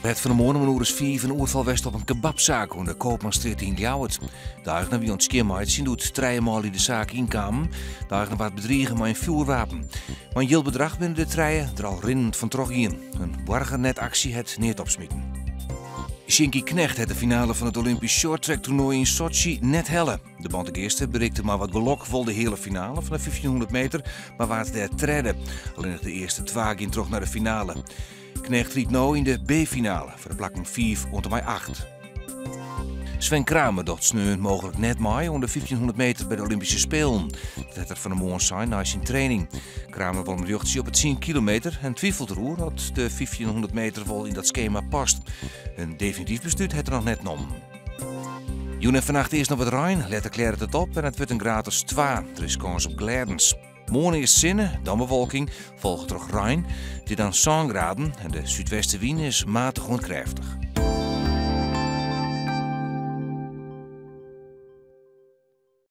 Het van de morgen om uur is 5 een oerval west op een kebabzaak aan de Koopmanstraat in Ljouwert. De eigenaar wie ons skimmeid zien doet 3 maal in de zaak inkomen. De eigenaar wat bedriegen met een vuurwapen. Maar een heel bedrag binnen de treien er al rinnend van terug in. Een wargenetactie het neer opsmieten. Shinky Knecht had de finale van het Olympisch shorttrack toernooi in Sochi net helle. De bandegeerste bereikte maar wat gelok vol de hele finale van de 1500 meter, maar waard der treden. Alleen nog de eerste 2 ging terug naar de finale. Knecht riet nou in de B-finale voor de plakking 5 onder mij 8. Sven Kramer docht sneu mogelijk net mee onder de 1500 meter bij de Olympische Spelen. Dat had er van de morgen zijn na zijn training. Kramer wil met op het 10 kilometer en twijfelt erover dat de 1500 meter wel in dat schema past. Een definitief besluit heeft er nog net genomen. Joen en vannacht eerst nog wat Rijn, later klert het op en het wordt een gratis 2. Er is kans op gladens. Morgen is zinnen, dan bewolking, volgt terug Rijn, dit dan 7 graden en de zuidwestenwind is matig onkrachtig.